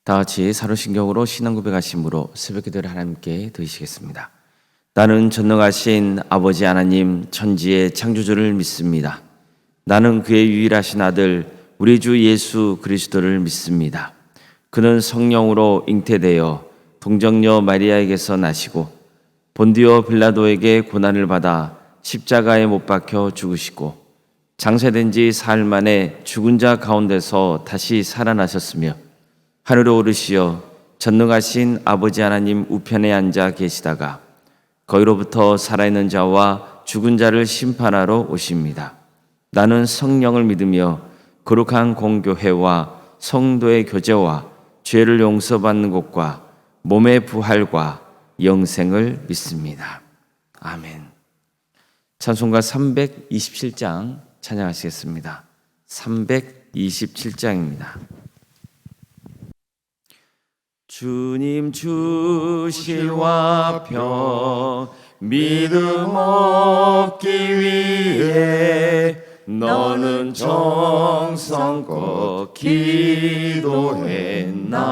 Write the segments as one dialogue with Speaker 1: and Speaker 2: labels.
Speaker 1: 다 같이 사도신경으로 신앙 고백하심으로 새벽기도를 하나님께 드리시겠습니다. 나는 전능하신 아버지 하나님 천지의 창조주를 믿습니다. 나는 그의 유일하신 아들 우리 주 예수 그리스도를 믿습니다. 그는 성령으로 잉태되어 동정녀 마리아에게서 나시고 본디오 빌라도에게 고난을 받아 십자가에 못 박혀 죽으시고 장사된 지 사흘 만에 죽은 자 가운데서 다시 살아나셨으며 하늘로 오르시어 전능하신 아버지 하나님 우편에 앉아 계시다가 거기로부터 살아있는 자와 죽은 자를 심판하러 오십니다. 나는 성령을 믿으며 거룩한 공교회와 성도의 교제와 죄를 용서받는 것과 몸의 부활과 영생을 믿습니다. 아멘. 찬송가 327장 찬양하시겠습니다. 327장입니다. 주님 주실 화평 믿음 얻기 위해 너는 정성껏 기도했나.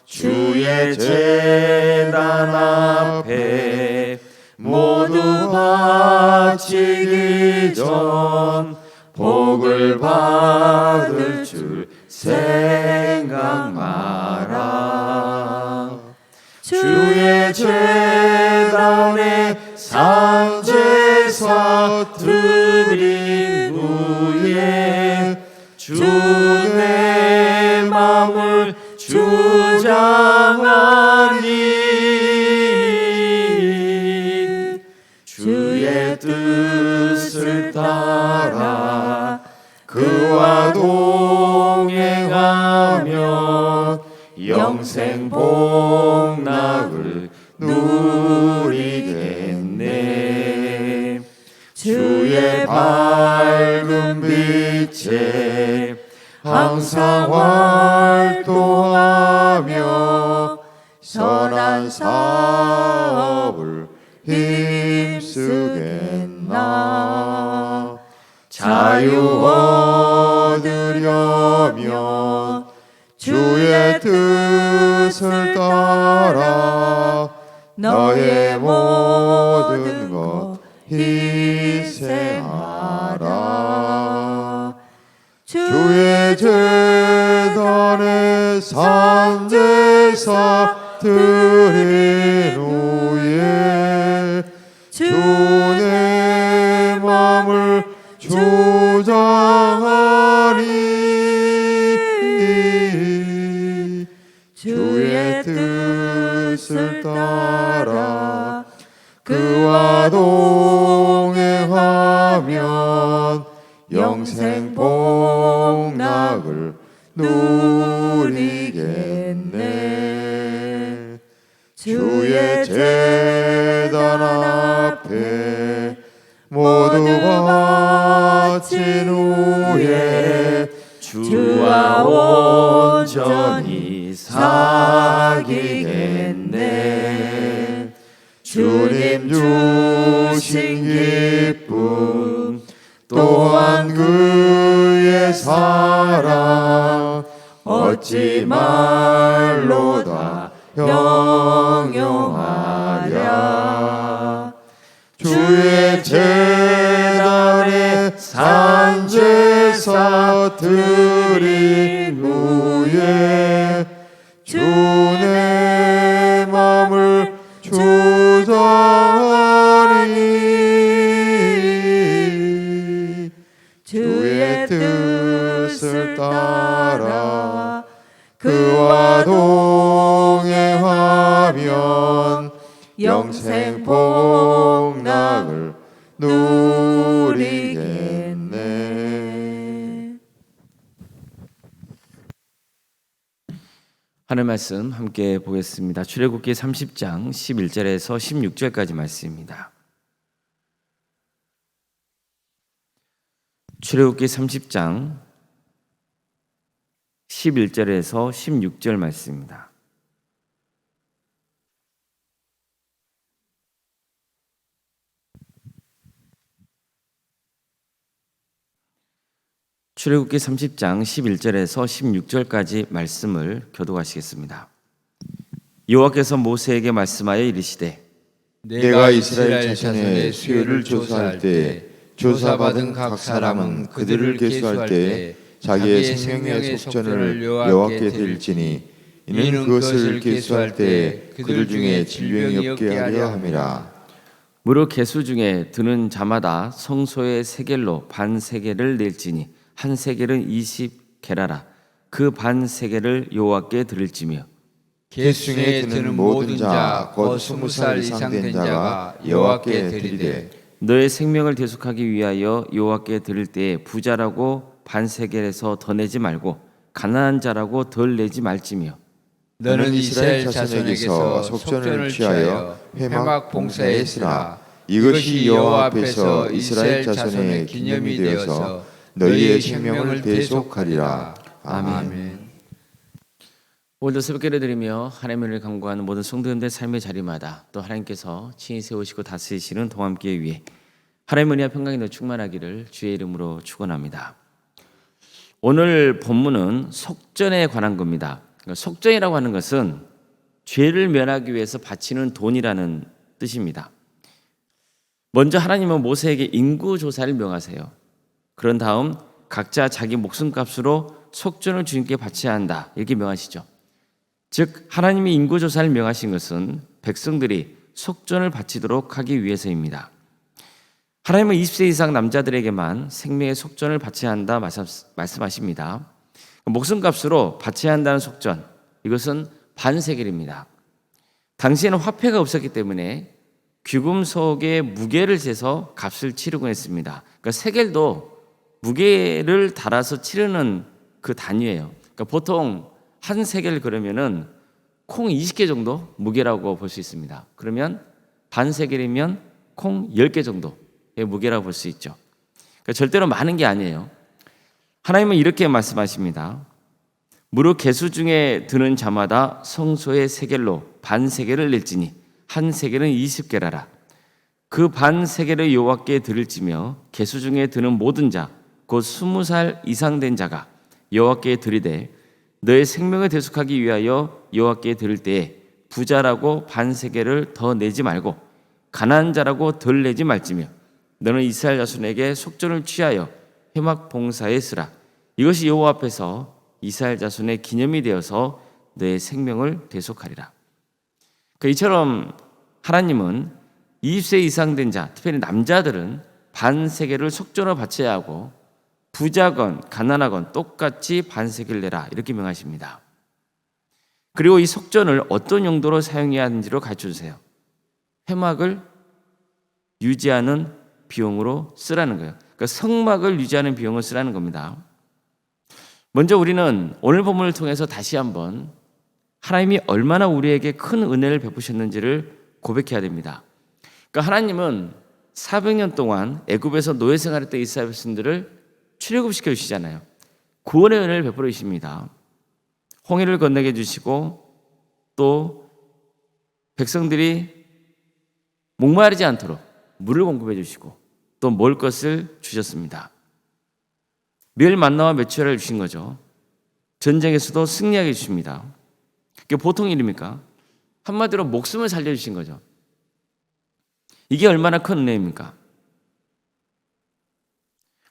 Speaker 1: 주의 제단 앞에 모두 바치기 전 복을 받을 줄 생각 마라. 주의 제단에 산제사 드린 후에 주의 마음을 주장하니 주의 뜻을 따라 그와 동행하면 영생 복락을 누리겠네. 주의 밝은 빛에 항상 활동하며 선한 사업을 힘쓰겠나. 자유 얻으려면 주의 뜻을 따라 너의 모든 것 희생하라. 주의 제단에 산제사 드린 후에 주의 마음을 주장하니 주의 뜻을 따라 그와 동행하면 영생 복락을 누리겠네. 주의 제단 앞에 모두 바친 후에 주와 온전히 사귀겠네. 주님 주신 기쁨 또한 그의 사랑 어찌 말로 다 형용하랴. 주의 제단에 산제사 드린 후에 주의 마음을 주장하니 주의 뜻을 따라 그와 동행하면 영생 복락을 누리겠네. 하늘 말씀 함께 보겠습니다. 출애굽기 30장 11절에서 16절까지 말씀입니다. 출애굽기 30장 11절에서 16절 말씀입니다. 출애굽기 30장 11절에서 16절까지 말씀을 교독하시겠습니다. 여호와께서 모세에게 말씀하여 이르시되
Speaker 2: 내가 이스라엘 자손의 수요를 조사할 때 조사받은 각 사람은 그들을 계수할 때 자기의 생명의 속전을 여호와께 드릴지니 이는 그것을 계수할 때 그들 중에 질병이 없게 하려 함이라.
Speaker 1: 무릇 계수 중에 드는 자마다 성소의 세겔로 반 세겔을 낼지니 한 세겔은 20게라라. 그 반 세겔을 여호와께 드릴지며
Speaker 2: 계수 중에 드는 모든 자 곧 20살 이상 된 자가 여호와께 드리되
Speaker 1: 너의 생명을 대속하기 위하여 여호와께 드릴 때에 부자라고 반 세겔에서 더 내지 말고 가난한 자라고 덜 내지 말지며
Speaker 2: 너는 이스라엘 자손에게서 속전을 취하여 회막 봉사에 쓰라. 이것이 여호와 앞에서 이스라엘 자손의 기념이 되어서 너희의 생명을 대속하리라. 아멘.
Speaker 1: 오늘도 새벽기를 드리며 하나님의 은혜를 간구하는 모든 성도님들 삶의 자리마다 또 하나님께서 친히 세우시고 다스리시는 동함교회 위에 하나님의 은혜와 평강이 더 충만하기를 주의 이름으로 축원합니다. 오늘 본문은 속전에 관한 겁니다. 속전이라고 하는 것은 죄를 면하기 위해서 바치는 돈이라는 뜻입니다. 먼저 하나님은 모세에게 인구조사를 명하세요. 그런 다음 각자 자기 목숨값으로 속전을 주님께 바쳐야 한다 이렇게 명하시죠. 즉 하나님이 인구조사를 명하신 것은 백성들이 속전을 바치도록 하기 위해서입니다. 하나님은 20세 이상 남자들에게만 생명의 속전을 바쳐야 한다 말씀하십니다. 목숨값으로 바쳐야 한다는 속전, 이것은 반세겔입니다. 당시에는 화폐가 없었기 때문에 귀금속의 무게를 재서 값을 치르곤 했습니다. 그러니까 세겔도 무게를 달아서 치르는 그 단위예요. 그러니까 보통 한 세겔 그러면은 콩 20개 정도 무게라고 볼 수 있습니다. 그러면 반 세겔이면 콩 10개 정도의 무게라고 볼 수 있죠. 그러니까 절대로 많은 게 아니에요. 하나님은 이렇게 말씀하십니다. 무릇 계수 중에 드는 자마다 성소의 세겔로 반 세겔을 낼지니 한 세겔은 20게라라. 그 반 세겔을 여호와께 드릴지며 계수 중에 드는 모든 자 곧 20살 이상 된 자가 여호와께 드리되 너의 생명을 대속하기 위하여 여호와께 드릴 때에 부자라고 반 세겔을 더 내지 말고 가난한 자라고 덜 내지 말지며 너는 이스라엘 자손에게 속전을 취하여 회막 봉사에 쓰라. 이것이 여호와 앞에서 이스라엘 자손의 기념이 되어서 너의 생명을 대속하리라. 이처럼 하나님은 20세 이상 된 자, 특별히 남자들은 반 세겔을 속전으로 바쳐야 하고 부자건 가난하건 똑같이 반 세겔 내라 이렇게 명하십니다. 그리고 이 속전을 어떤 용도로 사용해야 하는지로 가르쳐 주세요. 회막을 유지하는 비용으로 쓰라는 거예요. 그러니까 성막을 유지하는 비용을 쓰라는 겁니다. 먼저 우리는 오늘 본문을 통해서 다시 한번 하나님이 얼마나 우리에게 큰 은혜를 베푸셨는지를 고백해야 됩니다. 그러니까 하나님은 400년 동안 애굽에서 노예 생활할 때 이스라엘 백성들을 출애굽시켜 주시잖아요. 구원의 은혜를 베풀어 주십니다. 홍해를 건너게 해주시고 또 백성들이 목마르지 않도록 물을 공급해 주시고 또 먹을 것을 주셨습니다. 매일 만나와 메추라를 주신 거죠. 전쟁에서도 승리하게 해주십니다. 그게 보통 일입니까? 한마디로 목숨을 살려주신 거죠. 이게 얼마나 큰 은혜입니까?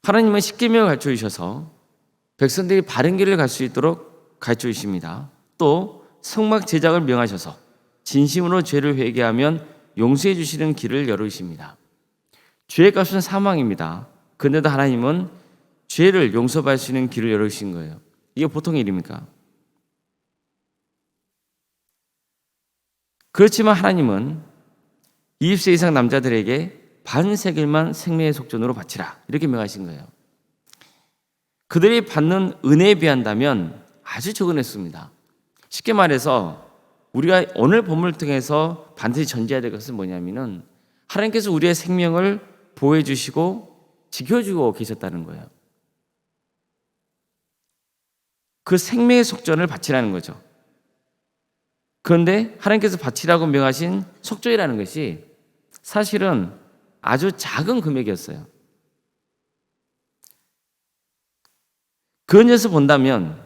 Speaker 1: 하나님은 십계명을 가르쳐 주셔서 백성들이 바른 길을 갈 수 있도록 가르쳐 주십니다. 또 성막 제작을 명하셔서 진심으로 죄를 회개하면 용서해 주시는 길을 열어주십니다. 죄의 값은 사망입니다. 그런데도 하나님은 죄를 용서받을 수 있는 길을 열어주신 거예요. 이게 보통 일입니까? 그렇지만 하나님은 20세 이상 남자들에게 반 세겔만 생명의 속전으로 바치라 이렇게 명하신 거예요. 그들이 받는 은혜에 비한다면 아주 적은 횟수입니다. 쉽게 말해서 우리가 오늘 본문을 통해서 반드시 전제해야 될 것은 뭐냐면은 하나님께서 우리의 생명을 보호해 주시고 지켜주고 계셨다는 거예요. 그 생명의 속전을 바치라는 거죠. 그런데 하나님께서 바치라고 명하신 속전이라는 것이 사실은 아주 작은 금액이었어요. 그런 점에서 본다면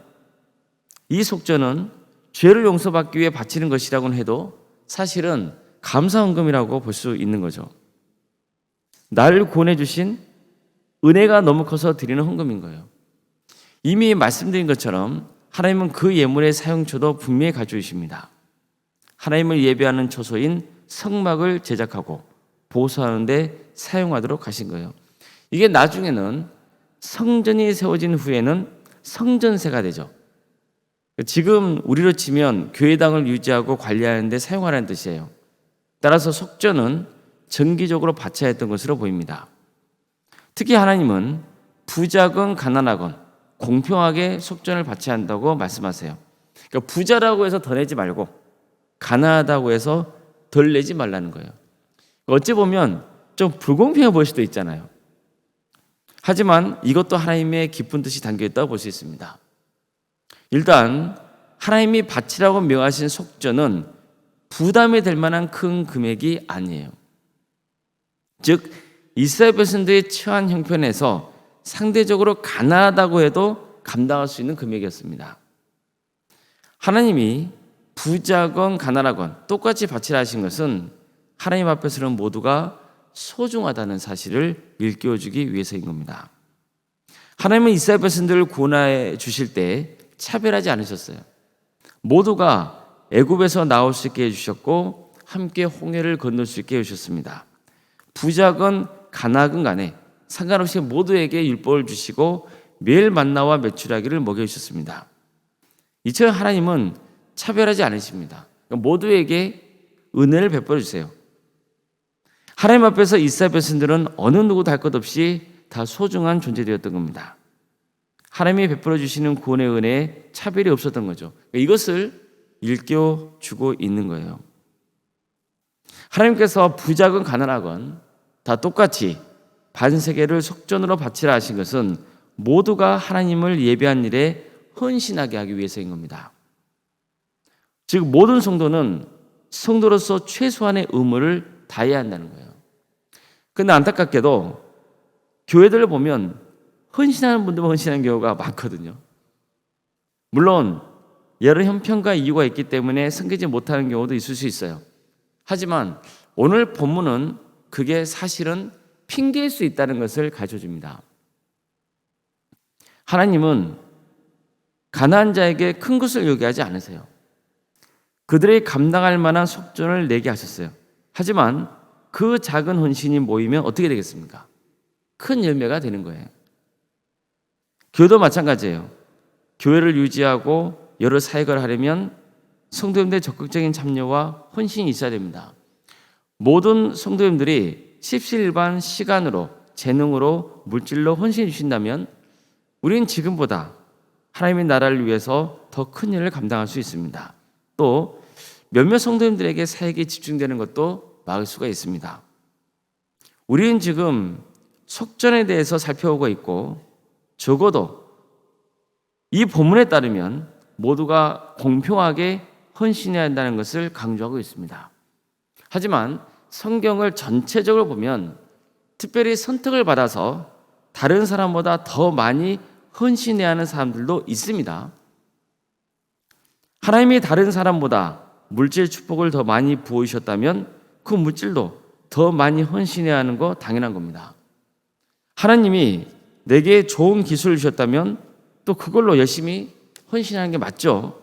Speaker 1: 이 속전은 죄를 용서받기 위해 바치는 것이라고는 해도 사실은 감사헌금이라고 볼 수 있는 거죠. 나를 구원해 주신 은혜가 너무 커서 드리는 헌금인 거예요. 이미 말씀드린 것처럼 하나님은 그 예물의 사용처도 분명히 가지고 계십니다. 하나님을 예배하는 처소인 성막을 제작하고 보수하는 데 사용하도록 하신 거예요. 이게 나중에는 성전이 세워진 후에는 성전세가 되죠. 지금 우리로 치면 교회당을 유지하고 관리하는 데 사용하라는 뜻이에요. 따라서 속전은 정기적으로 바쳐야 했던 것으로 보입니다. 특히 하나님은 부자건 가난하건 공평하게 속전을 바쳐야 한다고 말씀하세요. 그러니까 부자라고 해서 더 내지 말고 가난하다고 해서 덜 내지 말라는 거예요. 어찌 보면 좀 불공평해 보일 수도 있잖아요. 하지만 이것도 하나님의 깊은 뜻이 담겨있다고 볼 수 있습니다. 일단 하나님이 바치라고 명하신 속전은 부담이 될 만한 큰 금액이 아니에요. 즉 이스라엘 백성들이 처한 형편에서 상대적으로 가난하다고 해도 감당할 수 있는 금액이었습니다. 하나님이 부자건 가난하건 똑같이 바치라 하신 것은 하나님 앞에서는 모두가 소중하다는 사실을 일깨워주기 위해서인 겁니다. 하나님은 이스라엘 백성들을 구원해 주실 때 차별하지 않으셨어요. 모두가 애굽에서 나올 수 있게 해주셨고 함께 홍해를 건널 수 있게 해주셨습니다. 부자건 가난하건 간에 상관없이 모두에게 율법을 주시고 매일 만나와 메추라기를 먹여주셨습니다. 이처럼 하나님은 차별하지 않으십니다. 모두에게 은혜를 베풀어 주세요. 하나님 앞에서 이스라엘 백성들은 어느 누구도 할 것 없이 다 소중한 존재되었던 겁니다. 하나님이 베풀어 주시는 구원의 은혜에 차별이 없었던 거죠. 이것을 일깨워주고 있는 거예요. 하나님께서 부자건 가난하건 다 똑같이 반세계를 속전으로 바치라 하신 것은 모두가 하나님을 예배한 일에 헌신하게 하기 위해서인 겁니다. 즉 모든 성도는 성도로서 최소한의 의무를 다해야 한다는 거예요. 그런데 안타깝게도 교회들을 보면 헌신하는 분들만 헌신하는 경우가 많거든요. 물론 여러 형편과 이유가 있기 때문에 섬기지 못하는 경우도 있을 수 있어요. 하지만 오늘 본문은 그게 사실은 핑계일 수 있다는 것을 가르쳐줍니다. 하나님은 가난한 자에게 큰 것을 요구하지 않으세요. 그들이 감당할 만한 속전을 내게 하셨어요. 하지만 그 작은 헌신이 모이면 어떻게 되겠습니까? 큰 열매가 되는 거예요. 교회도 마찬가지예요. 교회를 유지하고 여러 사역을 하려면 성도님들의 적극적인 참여와 헌신이 있어야 됩니다. 모든 성도님들이 십시일반 시간으로, 재능으로, 물질로 헌신해 주신다면 우리는 지금보다 하나님의 나라를 위해서 더 큰 일을 감당할 수 있습니다. 또 몇몇 성도님들에게 사역이 집중되는 것도 막을 수가 있습니다. 우리는 지금 속전에 대해서 살펴보고 있고 적어도 이 본문에 따르면 모두가 공평하게 헌신해야 한다는 것을 강조하고 있습니다. 하지만 성경을 전체적으로 보면 특별히 선택을 받아서 다른 사람보다 더 많이 헌신해야 하는 사람들도 있습니다. 하나님이 다른 사람보다 물질 축복을 더 많이 부어주셨다면 그 물질도 더 많이 헌신해야 하는 거 당연한 겁니다. 하나님이 내게 좋은 기술을 주셨다면 또 그걸로 열심히 헌신하는 게 맞죠.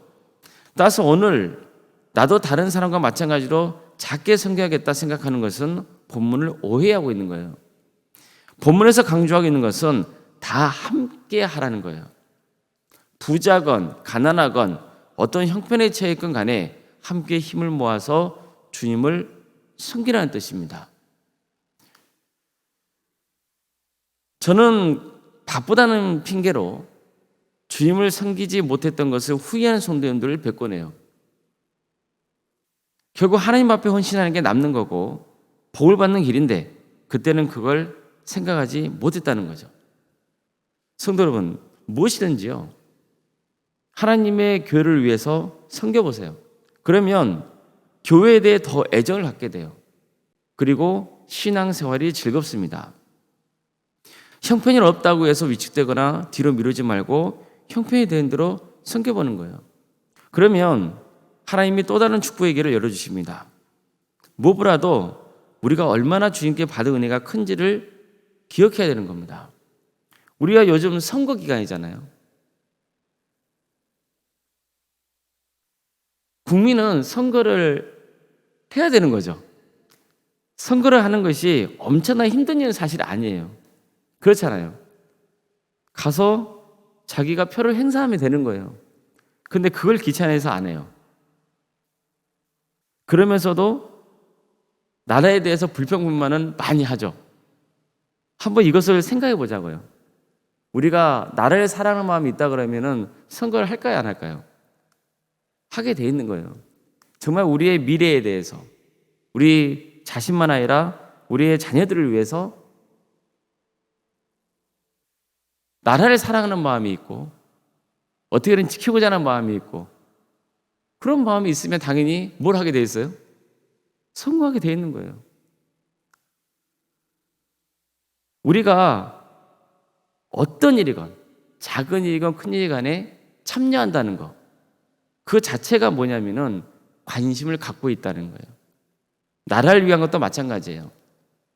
Speaker 1: 따라서 오늘 나도 다른 사람과 마찬가지로 작게 섬겨야겠다 생각하는 것은 본문을 오해하고 있는 거예요. 본문에서 강조하고 있는 것은 다 함께 하라는 거예요. 부자건 가난하건 어떤 형편에 처해 있건 간에 함께 힘을 모아서 주님을 섬기라는 뜻입니다. 저는 바쁘다는 핑계로 주님을 섬기지 못했던 것을 후회하는 성도님들을 뵙곤 해요. 결국 하나님 앞에 헌신하는 게 남는 거고 복을 받는 길인데 그때는 그걸 생각하지 못했다는 거죠. 성도 여러분, 무엇이든지요, 하나님의 교회를 위해서 섬겨보세요. 그러면 교회에 대해 더 애정을 갖게 돼요. 그리고 신앙생활이 즐겁습니다. 형편이 없다고 해서 위축되거나 뒤로 미루지 말고 형편이 되는 대로 섬겨보는 거예요. 그러면 하나님이 또 다른 축복의 길을 열어주십니다. 무엇보다도 우리가 얼마나 주님께 받은 은혜가 큰지를 기억해야 되는 겁니다. 우리가 요즘 선거 기간이잖아요. 국민은 선거를 해야 되는 거죠. 선거를 하는 것이 엄청나게 힘든 일은 사실 아니에요. 그렇잖아요. 가서 자기가 표를 행사하면 되는 거예요. 근데 그걸 귀찮아해서 안 해요. 그러면서도 나라에 대해서 불평불만은 많이 하죠. 한번 이것을 생각해 보자고요. 우리가 나라를 사랑하는 마음이 있다 그러면은 선거를 할까요, 안 할까요? 하게 돼 있는 거예요. 정말 우리의 미래에 대해서, 우리 자신만 아니라 우리의 자녀들을 위해서 나라를 사랑하는 마음이 있고 어떻게든 지키고자 하는 마음이 있고 그런 마음이 있으면 당연히 뭘 하게 돼 있어요? 선거하게 돼 있는 거예요. 우리가 어떤 일이건 작은 일이건 큰 일이간에 참여한다는 것, 그 자체가 뭐냐면은 관심을 갖고 있다는 거예요. 나라를 위한 것도 마찬가지예요.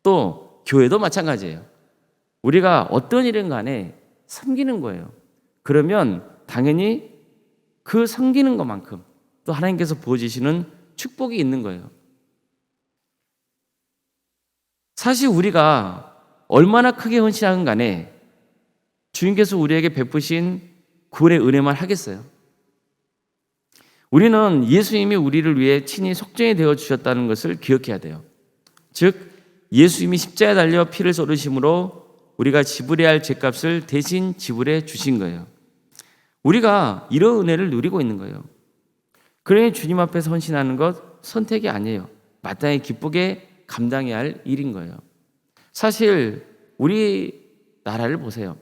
Speaker 1: 또 교회도 마찬가지예요. 우리가 어떤 일은 간에 섬기는 거예요. 그러면 당연히 그 섬기는 것만큼 또 하나님께서 부어주시는 축복이 있는 거예요. 사실 우리가 얼마나 크게 헌신하건 간에 주님께서 우리에게 베푸신 구원의 은혜만 하겠어요? 우리는 예수님이 우리를 위해 친히 속죄이 되어 주셨다는 것을 기억해야 돼요. 즉 예수님이 십자가에 달려 피를 쏟으심으로 우리가 지불해야 할 죄값을 대신 지불해 주신 거예요. 우리가 이런 은혜를 누리고 있는 거예요. 그러니 주님 앞에서 헌신하는 것 선택이 아니에요. 마땅히 기쁘게 감당해야 할 일인 거예요. 사실 우리 나라를 보세요.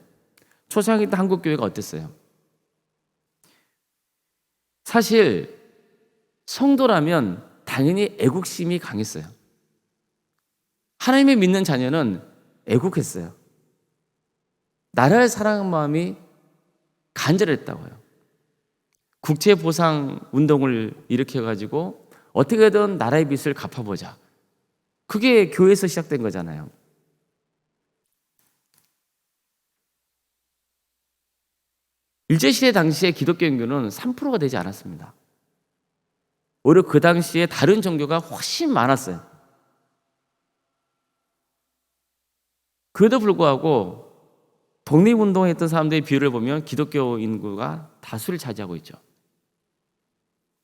Speaker 1: 초창기 때 한국 교회가 어땠어요? 사실 성도라면 당연히 애국심이 강했어요. 하나님을 믿는 자녀는 애국했어요. 나라를 사랑하는 마음이 간절했다고요. 국채보상 운동을 일으켜가지고 어떻게든 나라의 빚을 갚아보자. 그게 교회에서 시작된 거잖아요. 일제시대 당시에 기독교 인구는 3%가 되지 않았습니다. 오히려 그 당시에 다른 종교가 훨씬 많았어요. 그래도 불구하고 독립운동했던 사람들의 비율을 보면 기독교 인구가 다수를 차지하고 있죠.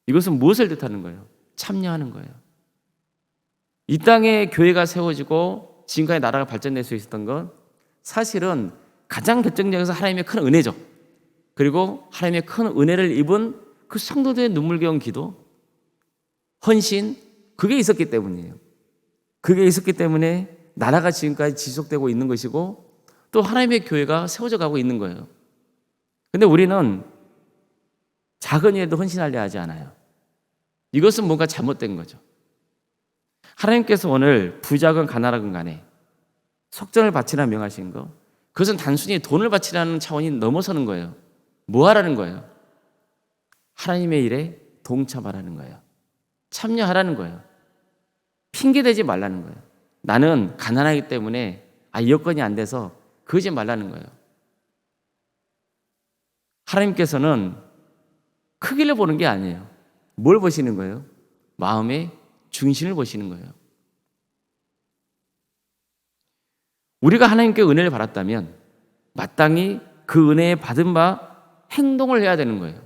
Speaker 1: 이것은 무엇을 뜻하는 거예요? 참여하는 거예요. 이 땅에 교회가 세워지고 지금까지 나라가 발전될 수 있었던 건 사실은 가장 결정적에서 하나님의 큰 은혜죠. 그리고 하나님의 큰 은혜를 입은 그 성도들의 눈물겨운 기도, 헌신, 그게 있었기 때문이에요. 그게 있었기 때문에 나라가 지금까지 지속되고 있는 것이고 또 하나님의 교회가 세워져 가고 있는 거예요. 근데 우리는 작은 일에도 헌신하려 하지 않아요. 이것은 뭔가 잘못된 거죠. 하나님께서 오늘 부자건 가난하건 간에 속전을 바치라 명하신 거, 그것은 단순히 돈을 바치라는 차원이 넘어서는 거예요. 뭐 하라는 거예요? 하나님의 일에 동참하라는 거예요. 참여하라는 거예요. 핑계대지 말라는 거예요. 나는 가난하기 때문에 여건이 안 돼서 그러지 말라는 거예요. 하나님께서는 크기를 보는 게 아니에요. 뭘 보시는 거예요? 마음의 중심을 보시는 거예요. 우리가 하나님께 은혜를 받았다면 마땅히 그 은혜에 받은 바 행동을 해야 되는 거예요.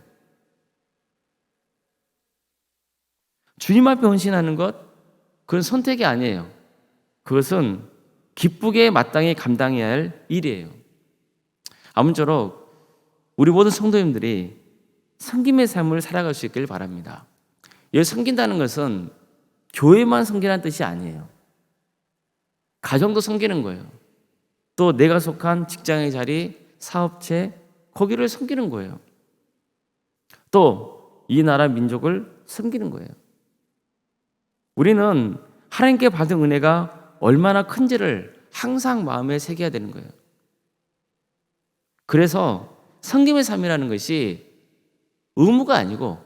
Speaker 1: 주님 앞에 헌신하는 것, 그건 선택이 아니에요. 그것은 기쁘게 마땅히 감당해야 할 일이에요. 아무쪼록 우리 모든 성도님들이 섬김의 삶을 살아갈 수 있길 바랍니다. 여기 섬긴다는 것은 교회만 섬기라는 뜻이 아니에요. 가정도 섬기는 거예요. 또 내가 속한 직장의 자리, 사업체, 거기를 섬기는 거예요. 또 이 나라 민족을 섬기는 거예요. 우리는 하나님께 받은 은혜가 얼마나 큰지를 항상 마음에 새겨야 되는 거예요. 그래서 섬김의 삶이라는 것이 의무가 아니고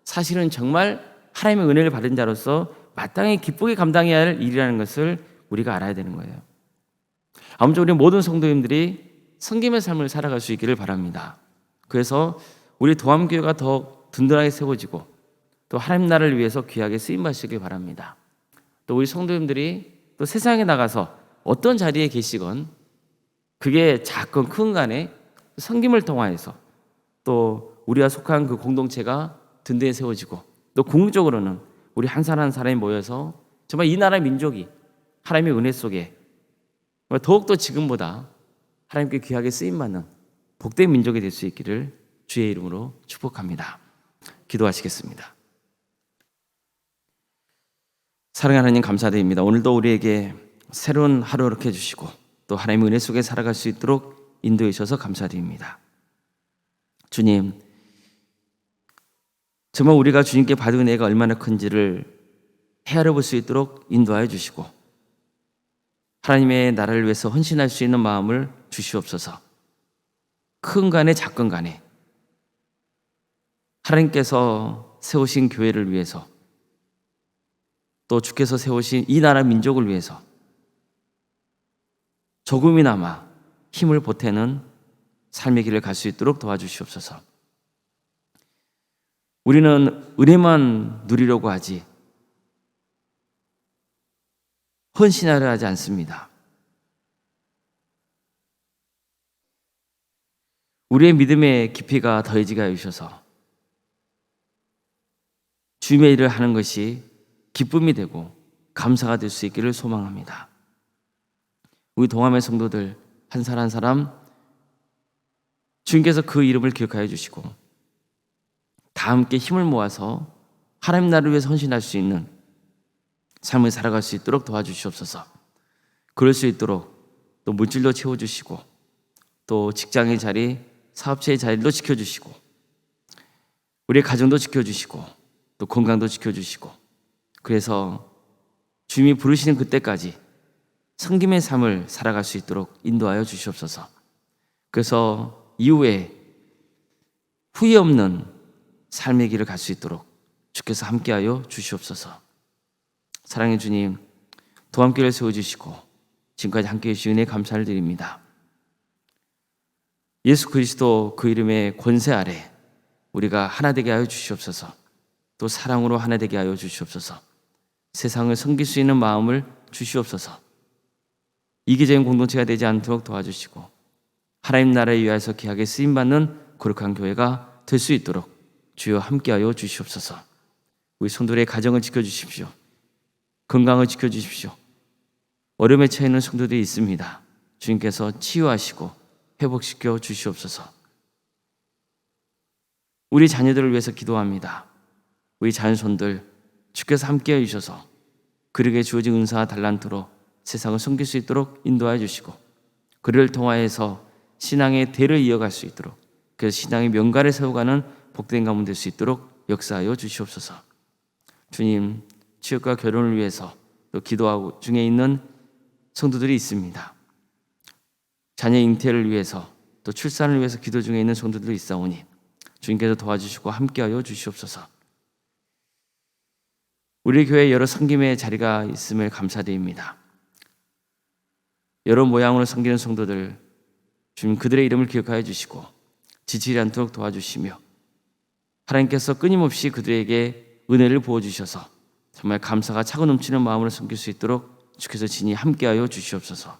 Speaker 1: 사실은 정말 하나님의 은혜를 받은 자로서 마땅히 기쁘게 감당해야 할 일이라는 것을 우리가 알아야 되는 거예요. 아무쪼록 우리 모든 성도님들이 섬김의 삶을 살아갈 수 있기를 바랍니다. 그래서 우리 도함교회가 더 든든하게 세워지고 또 하나님 나라를 위해서 귀하게 쓰임받으시길 바랍니다. 또 우리 성도님들이 또 세상에 나가서 어떤 자리에 계시건 그게 작건 큰 간에 섬김을 통하여서 또 우리가 속한 그 공동체가 든든히 세워지고 또 궁극적으로는 우리 한 사람 한 사람이 모여서 정말 이 나라 민족이 하나님의 은혜 속에 더욱더 지금보다 하나님께 귀하게 쓰임받는 복된 민족이 될 수 있기를 주의 이름으로 축복합니다. 기도하시겠습니다. 사랑하는 하나님 감사드립니다. 오늘도 우리에게 새로운 하루 이렇게 해주시고 또 하나님의 은혜 속에 살아갈 수 있도록 인도해 주셔서 감사드립니다. 주님, 정말 우리가 주님께 받은 은혜가 얼마나 큰지를 헤아려 볼 수 있도록 인도하여 주시고 하나님의 나라를 위해서 헌신할 수 있는 마음을 주시옵소서. 큰 간에 작건 간에 하나님께서 세우신 교회를 위해서 또 주께서 세우신 이 나라 민족을 위해서 조금이나마 힘을 보태는 삶의 길을 갈 수 있도록 도와주시옵소서. 우리는 은혜만 누리려고 하지 헌신하려 하지 않습니다. 우리의 믿음의 깊이가 더해지게 하여 주셔서 주님의 일을 하는 것이 기쁨이 되고 감사가 될 수 있기를 소망합니다. 우리 동함의 성도들 한 사람 한 사람 주님께서 그 이름을 기억하여 주시고 다 함께 힘을 모아서 하나님 나라를 위해서 헌신할 수 있는 삶을 살아갈 수 있도록 도와주시옵소서. 그럴 수 있도록 또 물질도 채워주시고 또 직장의 자리, 사업체의 자리도 지켜주시고 우리의 가정도 지켜주시고 또 건강도 지켜주시고 그래서 주님이 부르시는 그때까지 섬김의 삶을 살아갈 수 있도록 인도하여 주시옵소서. 그래서 이후에 후회 없는 삶의 길을 갈 수 있도록 주께서 함께하여 주시옵소서. 사랑의 주님, 도함교회를 세워주시고 지금까지 함께해 주신 은혜 감사를 드립니다. 예수 그리스도 그 이름의 권세 아래 우리가 하나 되게 하여 주시옵소서. 또 사랑으로 하나 되게 하여 주시옵소서. 세상을 섬길 수 있는 마음을 주시옵소서. 이기적인 공동체가 되지 않도록 도와주시고 하나님 나라에 위하여서 귀하게 쓰임받는 거룩한 교회가 될 수 있도록 주여 함께하여 주시옵소서. 우리 성도들의 가정을 지켜주십시오. 건강을 지켜주십시오. 어려움에 처해 있는 성도들이 있습니다. 주님께서 치유하시고 회복시켜 주시옵소서. 우리 자녀들을 위해서 기도합니다. 우리 자녀손들 주께서 함께해 주셔서 그에게 주어진 은사와 달란트로 세상을 섬길 수 있도록 인도하여 주시고 그를 통하여서 신앙의 대를 이어갈 수 있도록 그래서 신앙의 명가를 세워가는 복된 가문 될 수 있도록 역사하여 주시옵소서. 주님, 취업과 결혼을 위해서 또 기도하고 중에 있는 성도들이 있습니다. 자녀 잉태를 위해서 또 출산을 위해서 기도 중에 있는 성도들이 있사오니 주님께서 도와주시고 함께하여 주시옵소서. 우리 교회에 여러 섬김의 자리가 있음을 감사드립니다. 여러 모양으로 섬기는 성도들 주님 그들의 이름을 기억하여 주시고 지치지 않도록 도와주시며 하나님께서 끊임없이 그들에게 은혜를 부어주셔서 정말 감사가 차고 넘치는 마음으로 섬길 수 있도록 주께서 진히 함께하여 주시옵소서.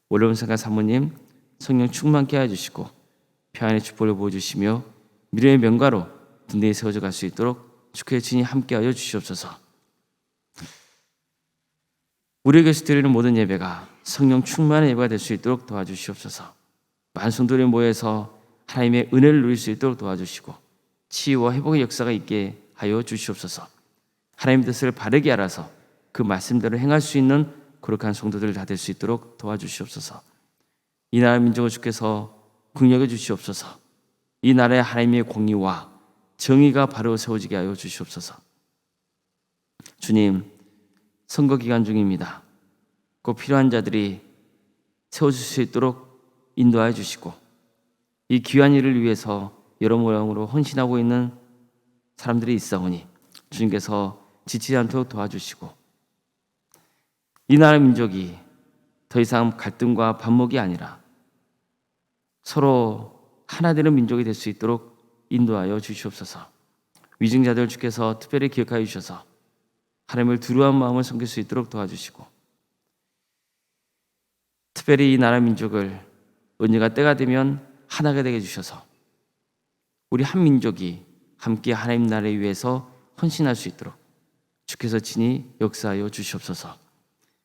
Speaker 1: 원로원사가 사모님 성령 충만케 하여 주시고 평안의 축복을 부어주시며 미래의 명가로 든든히 세워져 갈 수 있도록 주께서 진히 함께하여 주시옵소서. 우리에게서 드리는 모든 예배가 성령 충만한 예배가 될 수 있도록 도와주시옵소서. 많은 성도들이 모여서 하나님의 은혜를 누릴 수 있도록 도와주시고 치유와 회복의 역사가 있게 하여 주시옵소서. 하나님의 뜻을 바르게 알아서 그 말씀대로 행할 수 있는 거룩한 성도들 다 될 수 있도록 도와주시옵소서. 이 나라 민족을 주께서 긍휼해 주시옵소서. 이 나라의 하나님의 공의와 정의가 바로 세워지게 하여 주시옵소서. 주님, 선거 기간 중입니다. 꼭 필요한 자들이 세워질 수 있도록 인도하여 주시고 이 귀한 일을 위해서 여러 모양으로 헌신하고 있는 사람들이 있사오니 주님께서 지치지 않도록 도와주시고 이 나라 민족이 더 이상 갈등과 반목이 아니라 서로 하나 되는 민족이 될 수 있도록 인도하여 주시옵소서. 위증자들 주께서 특별히 기억하여 주셔서 하나님을 두려워하는 마음을 섬길 수 있도록 도와주시고 특별히 이 나라 민족을 언제가 때가 되면 하나가 되게 해주셔서 우리 한 민족이 함께 하나님 나라를 위해서 헌신할 수 있도록 주께서 친히 역사하여 주시옵소서.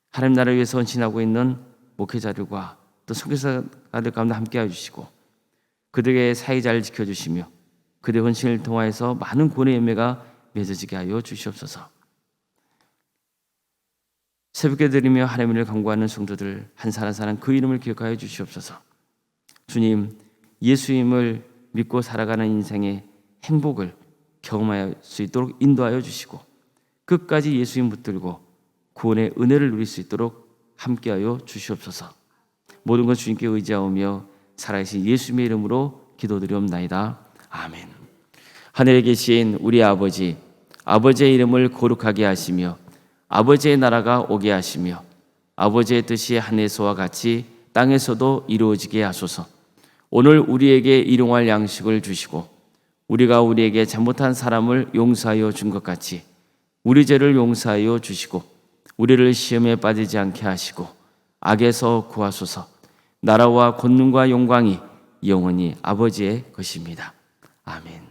Speaker 1: 하나님 나라를 위해서 헌신하고 있는 목회자들과 또 선교사들 가운데 함께하여 주시고 그들의 사회자를 지켜주시며 그들의 헌신을 통하여서 많은 구원의 열매가 맺어지게 하여 주시옵소서. 새벽에 드리며 하나님을 간구하는 성도들 한 사람 한 사람 그 이름을 기억하여 주시옵소서. 주님, 예수님을 믿고 살아가는 인생의 행복을 경험할 수 있도록 인도하여 주시고 끝까지 예수님 붙들고 구원의 은혜를 누릴 수 있도록 함께하여 주시옵소서. 모든 것 주님께 의지하오며 살아계신 예수님의 이름으로 기도드리옵나이다. 아멘. 하늘에 계신 우리 아버지, 아버지의 이름을 거룩하게 하시며 아버지의 나라가 오게 하시며 아버지의 뜻이 하늘에서와 같이 땅에서도 이루어지게 하소서. 오늘 우리에게 일용할 양식을 주시고 우리가 우리에게 잘못한 사람을 용서하여 준 것 같이 우리 죄를 용서하여 주시고 우리를 시험에 빠지지 않게 하시고 악에서 구하소서. 나라와 권능과 영광이 영원히 아버지의 것입니다. 아멘.